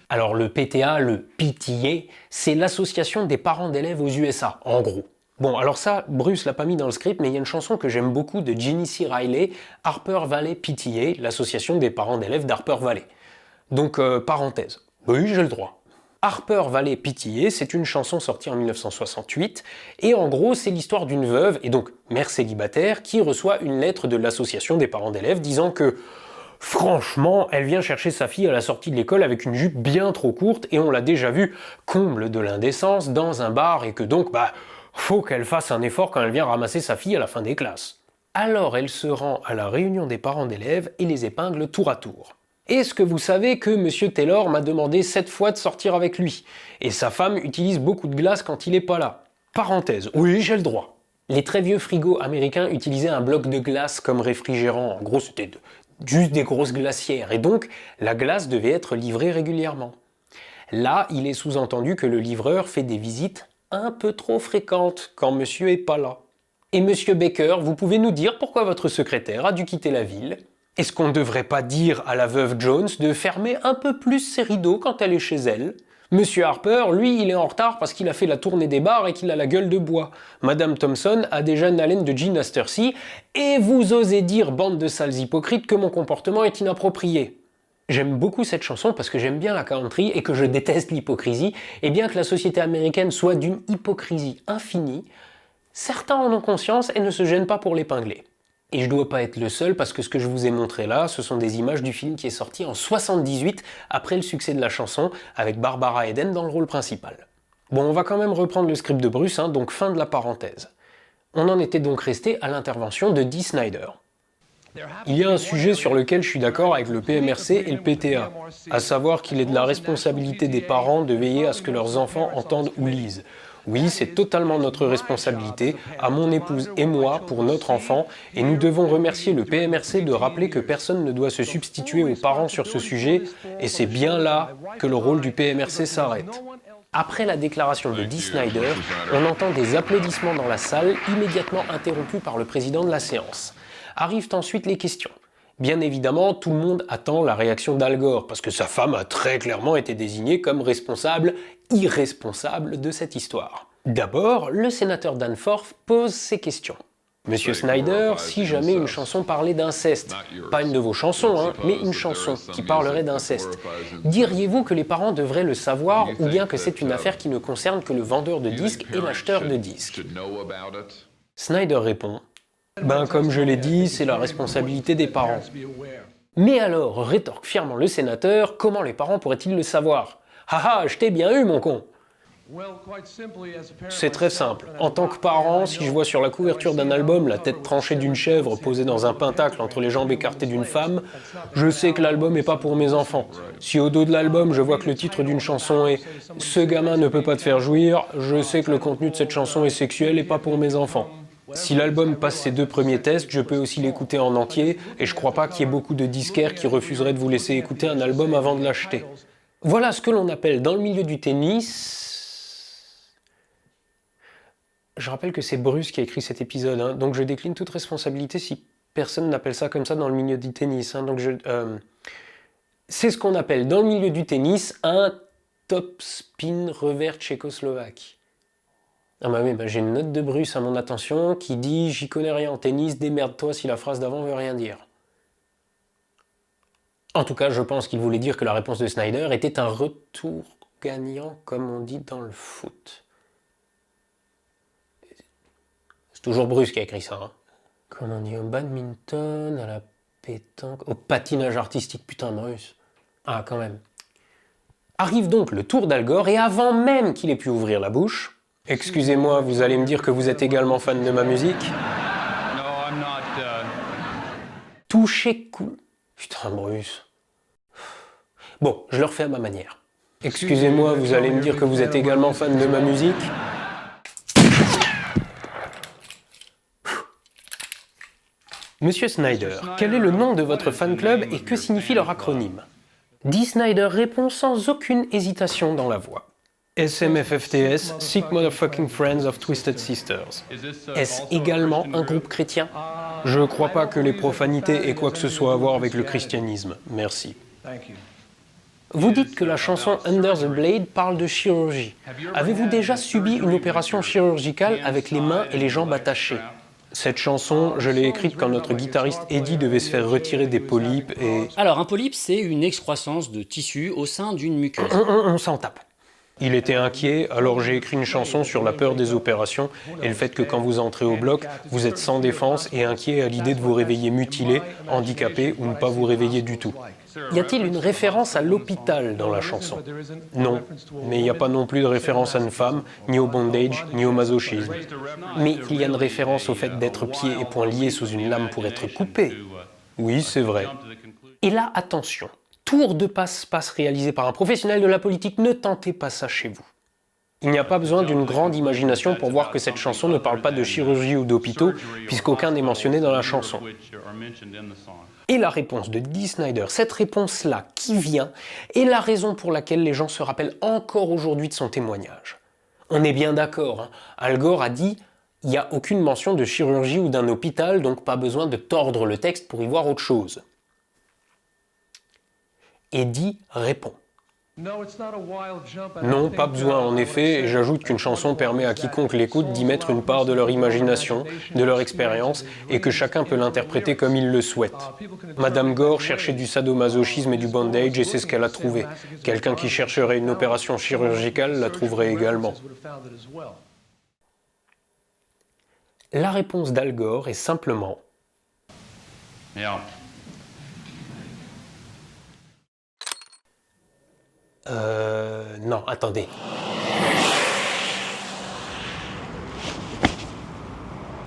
Alors le PTA, le PTA, c'est l'association des parents d'élèves aux USA, en gros. Bon, alors ça, Bruce l'a pas mis dans le script, mais il y a une chanson que j'aime beaucoup de Jeannie C. Riley, Harper Valley PTA, l'association des parents d'élèves d'Harper Valley. Donc, parenthèse. Oui, j'ai le droit. Harper Valley PTA, c'est une chanson sortie en 1968, et en gros, c'est l'histoire d'une veuve, et donc mère célibataire, qui reçoit une lettre de l'association des parents d'élèves disant que franchement, elle vient chercher sa fille à la sortie de l'école avec une jupe bien trop courte, et on l'a déjà vu, comble de l'indécence, dans un bar, et que donc, faut qu'elle fasse un effort quand elle vient ramasser sa fille à la fin des classes. Alors elle se rend à la réunion des parents d'élèves et les épingle tour à tour. Est-ce que vous savez que M. Taylor m'a demandé 7 fois de sortir avec lui? Et sa femme utilise beaucoup de glace quand il n'est pas là. Parenthèse, oui, j'ai le droit. Les très vieux frigos américains utilisaient un bloc de glace comme réfrigérant. En gros, c'était juste des grosses glacières. Et donc, la glace devait être livrée régulièrement. Là, il est sous-entendu que le livreur fait des visites un peu trop fréquentes quand monsieur est pas là. Et monsieur Baker, vous pouvez nous dire pourquoi votre secrétaire a dû quitter la ville? Est-ce qu'on ne devrait pas dire à la veuve Jones de fermer un peu plus ses rideaux quand elle est chez elle? Monsieur Harper, lui, il est en retard parce qu'il a fait la tournée des bars et qu'il a la gueule de bois. Madame Thompson a déjà une haleine de Gene Astersea, et vous osez dire, bande de sales hypocrites, que mon comportement est inapproprié. J'aime beaucoup cette chanson parce que j'aime bien la country et que je déteste l'hypocrisie, et bien que la société américaine soit d'une hypocrisie infinie, certains en ont conscience et ne se gênent pas pour l'épingler. Et je dois pas être le seul parce que ce que je vous ai montré là, ce sont des images du film qui est sorti en 78 après le succès de la chanson, avec Barbara Eden dans le rôle principal. Bon, on va quand même reprendre le script de Bruce, donc fin de la parenthèse. On en était donc resté à l'intervention de Dee Snider. Il y a un sujet sur lequel je suis d'accord avec le PMRC et le PTA, à savoir qu'il est de la responsabilité des parents de veiller à ce que leurs enfants entendent ou lisent. Oui, c'est totalement notre responsabilité, à mon épouse et moi, pour notre enfant, et nous devons remercier le PMRC de rappeler que personne ne doit se substituer aux parents sur ce sujet, et c'est bien là que le rôle du PMRC s'arrête. Après la déclaration de Dee Snider, on entend des applaudissements dans la salle, immédiatement interrompus par le président de la séance. Arrivent ensuite les questions. Bien évidemment, tout le monde attend la réaction d'Al Gore, parce que sa femme a très clairement été désignée comme responsable, irresponsable de cette histoire. D'abord, le sénateur Danforth pose ses questions. Monsieur Snyder, si jamais une chanson parlait d'inceste, pas une de vos chansons, mais une chanson qui parlerait d'inceste, diriez-vous que les parents devraient le savoir ou bien que c'est une affaire qui ne concerne que le vendeur de disques et l'acheteur de disques? Snyder répond: comme je l'ai dit, c'est la responsabilité des parents. Mais alors, rétorque fièrement le sénateur, comment les parents pourraient-ils le savoir? Haha, je t'ai bien eu, mon con! C'est très simple. En tant que parent, si je vois sur la couverture d'un album la tête tranchée d'une chèvre posée dans un pentacle entre les jambes écartées d'une femme, je sais que l'album n'est pas pour mes enfants. Si au dos de l'album, je vois que le titre d'une chanson est « Ce gamin ne peut pas te faire jouir », je sais que le contenu de cette chanson est sexuel et pas pour mes enfants. Si l'album passe ses 2 premiers tests, je peux aussi l'écouter en entier, et je crois pas qu'il y ait beaucoup de disquaires qui refuseraient de vous laisser écouter un album avant de l'acheter. Voilà ce que l'on appelle dans le milieu du tennis... Je rappelle que c'est Bruce qui a écrit cet épisode, donc je décline toute responsabilité si personne n'appelle ça comme ça dans le milieu du tennis. C'est ce qu'on appelle dans le milieu du tennis un top spin revers tchécoslovaque. J'ai une note de Bruce à mon attention qui dit « J'y connais rien en tennis, démerde-toi si la phrase d'avant veut rien dire ». En tout cas, je pense qu'il voulait dire que la réponse de Snyder était un retour gagnant, comme on dit dans le foot. C'est toujours Bruce qui a écrit ça. Comme on dit au badminton, à la pétanque, au patinage artistique, putain Bruce. Ah, quand même. Arrive donc le tour d'Al Gore, et avant même qu'il ait pu ouvrir la bouche... Excusez-moi, vous allez me dire que vous êtes également fan de ma musique? Touché coup. Putain, Bruce. Bon, je le refais à ma manière. Excusez-moi, vous allez me dire que vous êtes également fan de ma musique? Monsieur Snyder, quel est le nom de votre fan club et que signifie leur acronyme? Dee Snider répond sans aucune hésitation dans la voix. SMFFTS, Sick Motherfucking Friends of Twisted Sisters. Est-ce également un groupe chrétien? Je crois pas que les profanités aient quoi que ce soit à voir avec le christianisme. Merci. Vous dites que la chanson Under the Blade parle de chirurgie. Avez-vous déjà subi une opération chirurgicale avec les mains et les jambes attachées? Cette chanson, je l'ai écrite quand notre guitariste Eddie devait se faire retirer des polypes et... Alors, un polype, c'est une excroissance de tissu au sein d'une muqueuse. On s'en tape. Il était inquiet, alors j'ai écrit une chanson sur la peur des opérations et le fait que quand vous entrez au bloc, vous êtes sans défense et inquiet à l'idée de vous réveiller mutilé, handicapé ou ne pas vous réveiller du tout. Y a-t-il une référence à l'hôpital dans la chanson? Non, mais il n'y a pas non plus de référence à une femme, ni au bondage, ni au masochisme. Mais il y a une référence au fait d'être pieds et poings liés sous une lame pour être coupé. Oui, c'est vrai. Et là, attention, tour de passe-passe réalisé par un professionnel de la politique, ne tentez pas ça chez vous. Il n'y a pas besoin d'une grande imagination pour voir que cette chanson ne parle pas de chirurgie ou d'hôpitaux, puisqu'aucun n'est mentionné dans la chanson. Et la réponse de Dee Snider, cette réponse-là qui vient, est la raison pour laquelle les gens se rappellent encore aujourd'hui de son témoignage. On est bien d'accord, hein. Al Gore a dit « Il n'y a aucune mention de chirurgie ou d'un hôpital, donc pas besoin de tordre le texte pour y voir autre chose. » Eddie répond. Non, pas besoin en effet, et j'ajoute qu'une chanson permet à quiconque l'écoute d'y mettre une part de leur imagination, de leur expérience, et que chacun peut l'interpréter comme il le souhaite. Madame Gore cherchait du sadomasochisme et du bondage, et c'est ce qu'elle a trouvé. Quelqu'un qui chercherait une opération chirurgicale la trouverait également. La réponse d'Al Gore est simplement... Non, attendez.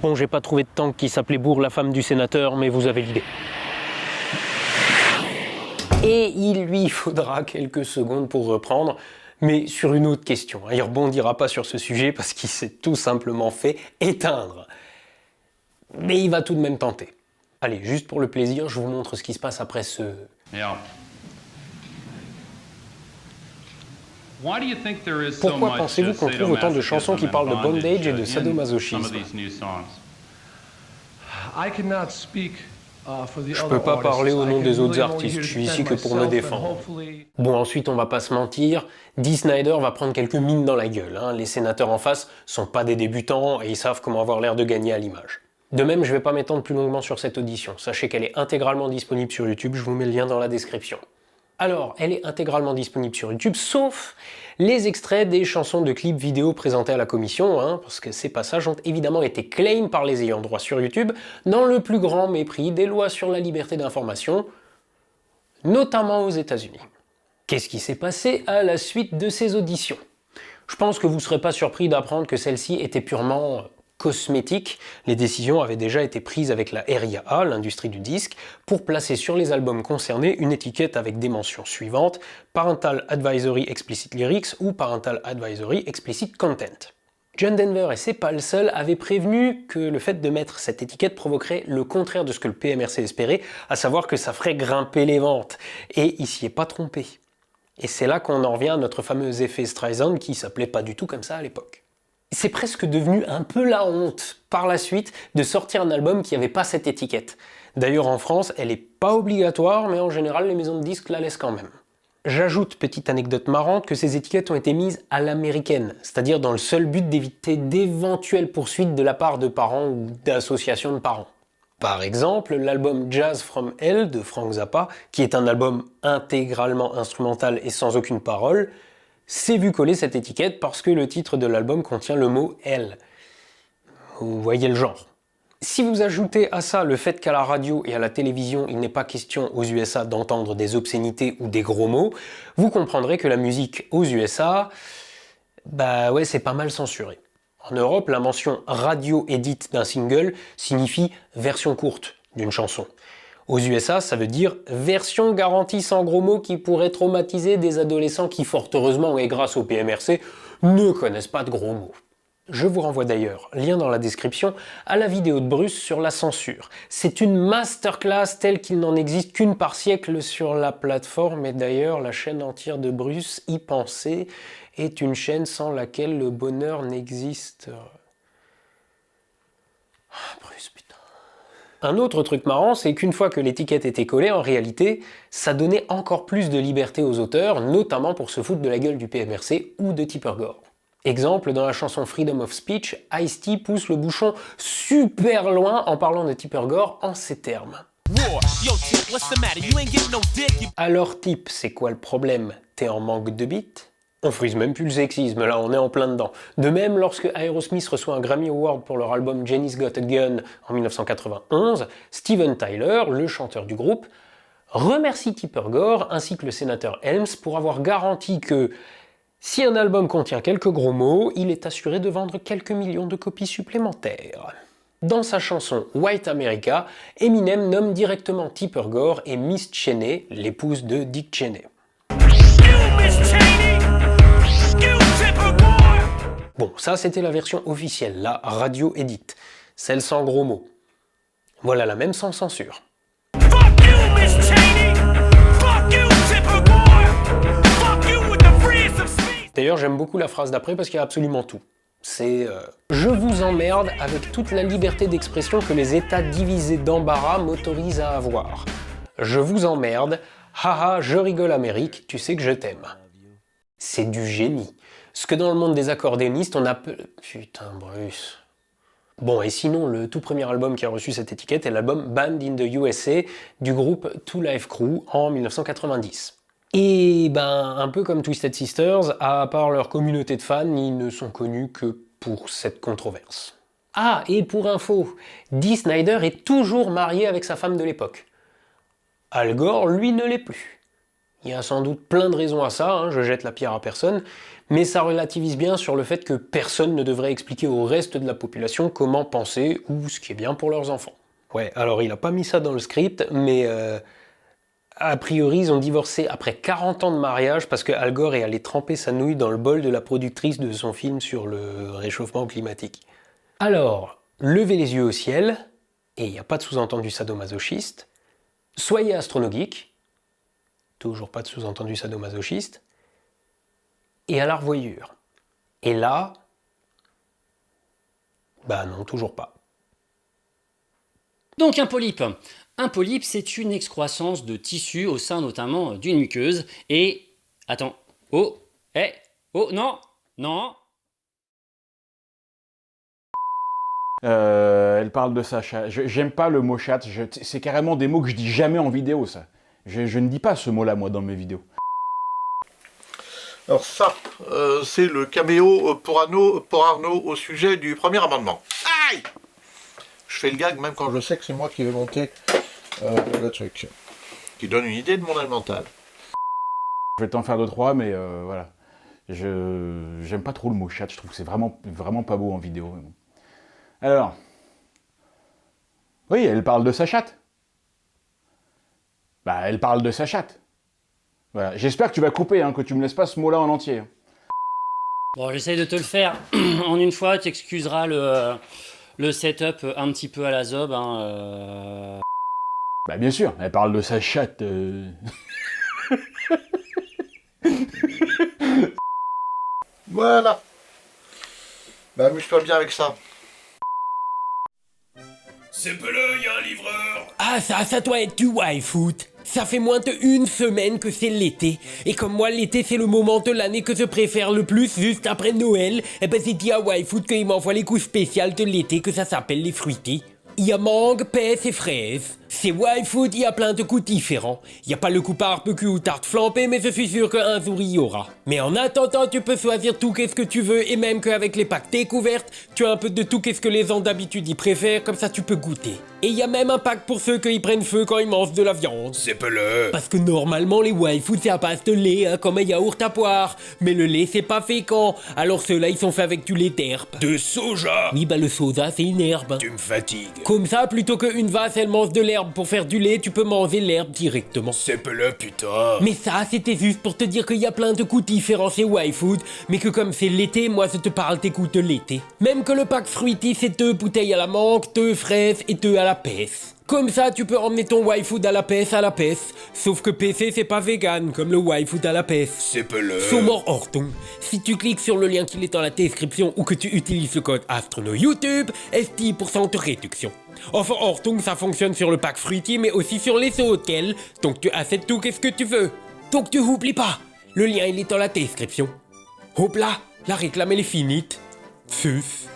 Bon, j'ai pas trouvé de tank qui s'appelait Bourg, la femme du sénateur, mais vous avez l'idée. Et il lui faudra quelques secondes pour reprendre, mais sur une autre question. Il rebondira pas sur ce sujet parce qu'il s'est tout simplement fait éteindre. Mais il va tout de même tenter. Allez, juste pour le plaisir, je vous montre ce qui se passe après ce... Pourquoi pensez-vous qu'on trouve autant de chansons qui parlent de bondage et de sadomasochisme? Je peux pas parler au nom des autres artistes, je suis ici que pour me défendre. Bon, ensuite, on va pas se mentir, Dee Snider va prendre quelques mines dans la gueule. Hein. Les sénateurs en face sont pas des débutants et ils savent comment avoir l'air de gagner à l'image. De même, je vais pas m'étendre plus longuement sur cette audition. Sachez qu'elle est intégralement disponible sur YouTube, je vous mets le lien dans la description. Alors, elle est intégralement disponible sur YouTube, sauf les extraits des chansons de clips vidéo présentés à la commission, hein, parce que ces passages ont évidemment été claims par les ayants droit sur YouTube, dans le plus grand mépris des lois sur la liberté d'information, notamment aux États-Unis. Qu'est-ce qui s'est passé à la suite de ces auditions? Je pense que vous ne serez pas surpris d'apprendre que celles-ci étaient purement... cosmétiques. Les décisions avaient déjà été prises avec la RIAA, l'industrie du disque, pour placer sur les albums concernés une étiquette avec des mentions suivantes: Parental Advisory Explicit Lyrics ou Parental Advisory Explicit Content. John Denver, et c'est pas le seul, avait prévenu que le fait de mettre cette étiquette provoquerait le contraire de ce que le PMRC espérait, à savoir que ça ferait grimper les ventes. Et il s'y est pas trompé. Et c'est là qu'on en revient à notre fameux effet Streisand qui s'appelait pas du tout comme ça à l'époque. C'est presque devenu un peu la honte, par la suite, de sortir un album qui n'avait pas cette étiquette. D'ailleurs, en France, elle n'est pas obligatoire, mais en général, les maisons de disques la laissent quand même. J'ajoute, petite anecdote marrante, que ces étiquettes ont été mises à l'américaine, c'est-à-dire dans le seul but d'éviter d'éventuelles poursuites de la part de parents ou d'associations de parents. Par exemple, l'album Jazz from Hell de Frank Zappa, qui est un album intégralement instrumental et sans aucune parole, s'est vu coller cette étiquette parce que le titre de l'album contient le mot « Hell ». Vous voyez le genre. Si vous ajoutez à ça le fait qu'à la radio et à la télévision, il n'est pas question aux USA d'entendre des obscénités ou des gros mots, vous comprendrez que la musique aux USA, bah ouais, c'est pas mal censuré. En Europe, la mention « radio edit » d'un single signifie « version courte » d'une chanson. Aux USA, ça veut dire « version garantie sans gros mots qui pourrait traumatiser des adolescents qui, fort heureusement et grâce au PMRC, ne connaissent pas de gros mots ». Je vous renvoie d'ailleurs, lien dans la description, à la vidéo de Bruce sur la censure. C'est une masterclass telle qu'il n'en existe qu'une par siècle sur la plateforme, et d'ailleurs la chaîne entière de Bruce, Y penser, est une chaîne sans laquelle le bonheur n'existe. Bruce, putain. Un autre truc marrant, c'est qu'une fois que l'étiquette était collée, en réalité, ça donnait encore plus de liberté aux auteurs, notamment pour se foutre de la gueule du PMRC ou de Tipper Gore. Exemple, dans la chanson Freedom of Speech, Ice-T pousse le bouchon super loin en parlant de Tipper Gore en ces termes. Alors Tip, c'est quoi le problème? T'es en manque de beat? On frise même plus le sexisme, là on est en plein dedans. De même, lorsque Aerosmith reçoit un Grammy Award pour leur album Jenny's Got a Gun en 1991, Steven Tyler, le chanteur du groupe, remercie Tipper Gore ainsi que le sénateur Helms pour avoir garanti que si un album contient quelques gros mots, il est assuré de vendre quelques millions de copies supplémentaires. Dans sa chanson White America, Eminem nomme directement Tipper Gore et Miss Cheney, l'épouse de Dick Cheney. Bon, ça c'était la version officielle, la radio édite, celle sans gros mots. Voilà la même sans censure. D'ailleurs, j'aime beaucoup la phrase d'après parce qu'il y a absolument tout. C'est je vous emmerde avec toute la liberté d'expression que les états divisés d'embarras m'autorisent à avoir. Je vous emmerde, haha, je rigole Amérique, tu sais que je t'aime. C'est du génie. Ce que dans le monde des accordéonistes, on appelle... Putain, Bruce... Bon, et sinon, le tout premier album qui a reçu cette étiquette est l'album Band in the USA du groupe Two Live Crew en 1990. Et ben, un peu comme Twisted Sisters, à part leur communauté de fans, ils ne sont connus que pour cette controverse. Ah, et pour info, Dee Snider est toujours marié avec sa femme de l'époque. Al Gore, lui, ne l'est plus. Il y a sans doute plein de raisons à ça, hein, je jette la pierre à personne, mais ça relativise bien sur le fait que personne ne devrait expliquer au reste de la population comment penser ou ce qui est bien pour leurs enfants. Ouais, alors il a pas mis ça dans le script, mais a priori ils ont divorcé après 40 ans de mariage parce que Al Gore est allé tremper sa nouille dans le bol de la productrice de son film sur le réchauffement climatique. Alors, levez les yeux au ciel, et il n'y a pas de sous-entendu sadomasochiste, soyez astronogeek, toujours pas de sous-entendu sadomasochiste, et à la revoyure. Et là, bah non, toujours pas. Donc un polype. Un polype, c'est une excroissance de tissu au sein notamment d'une muqueuse. Et... Attends. Oh. Oh, non. Non. Elle parle de sa chatte. J'aime pas le mot chatte. C'est carrément des mots que je dis jamais en vidéo, ça. Je ne dis pas ce mot-là, moi, dans mes vidéos. Alors ça, c'est le caméo pour Arnaud au sujet du premier amendement. Aïe! Je fais le gag même quand je sais que c'est moi qui vais monter le truc. Qui donne une idée de mon âge mental. Je vais t'en faire 2-3, mais voilà. J'aime pas trop le mot chatte, je trouve que c'est vraiment, vraiment pas beau en vidéo. Alors. Oui, elle parle de sa chatte. Bah, elle parle de sa chatte. Voilà. J'espère que tu vas couper, hein, que tu me laisses pas ce mot-là en entier. Bon, j'essaye de te le faire en une fois, tu excuseras le setup un petit peu à la zob. Hein, Bah bien sûr, elle parle de sa chatte. Voilà. Bah amuse-toi bien avec ça. C'est peu le, y a un livreur. Ah ça doit être du Y-Foot. Ça fait moins d'1 semaine que c'est l'été. Et comme moi, l'été, c'est le moment de l'année que je préfère le plus, juste après Noël, et ben c'est dit à Y-Foot qu'il m'envoie les coups spéciales de l'été, que ça s'appelle les fruités. Il y a mangue, pêche et fraises. C'est Y-Food, il y a plein de goûts différents. Il n'y a pas le goût barbecue ou tarte flambée, mais je suis sûr qu'un jour il y aura. Mais en attendant, tu peux choisir tout qu'est-ce que tu veux, et même qu'avec les packs découvertes, tu as un peu de tout qu'est-ce que les gens d'habitude y préfèrent, comme ça tu peux goûter. Et il y a même un pack pour ceux qui prennent feu quand ils mangent de la viande. C'est peu le. Parce que normalement, les Y-Food, c'est à base de lait, hein, comme un yaourt à poire. Mais le lait, c'est pas fécond. Alors ceux-là, ils sont faits avec du lait d'herbe. De soja. Oui, bah le soja, c'est une herbe. Tu me fatigues. Comme ça, plutôt qu'une vache, elle mange de l'herbe l'herbe pour faire du lait, tu peux manger l'herbe directement. C'est pas là, putain. Mais ça, c'était juste pour te dire qu'il y a plein de goûts différents chez Y-Food, mais que comme c'est l'été, moi je te parle des goûts de l'été. Même que le pack fruity, c'est 2 bouteilles à la menthe, 2 fraises et 2 à la pêche. Comme ça, tu peux emmener ton Y-Food à la pêche, sauf que PC c'est pas vegan, comme le Y-Food à la pêche. C'est pas là. Saumor Horton. Si tu cliques sur le lien qui est dans la description ou que tu utilises le code Astrono YouTube, est 10% de réduction. Enfin, Horton, ça fonctionne sur le pack fruity, mais aussi sur les hôtels, donc tu achètes tout qu'est-ce que tu veux. Donc tu oublies pas, le lien il est dans la description. Hop là, la réclame elle est finie. Tchuss.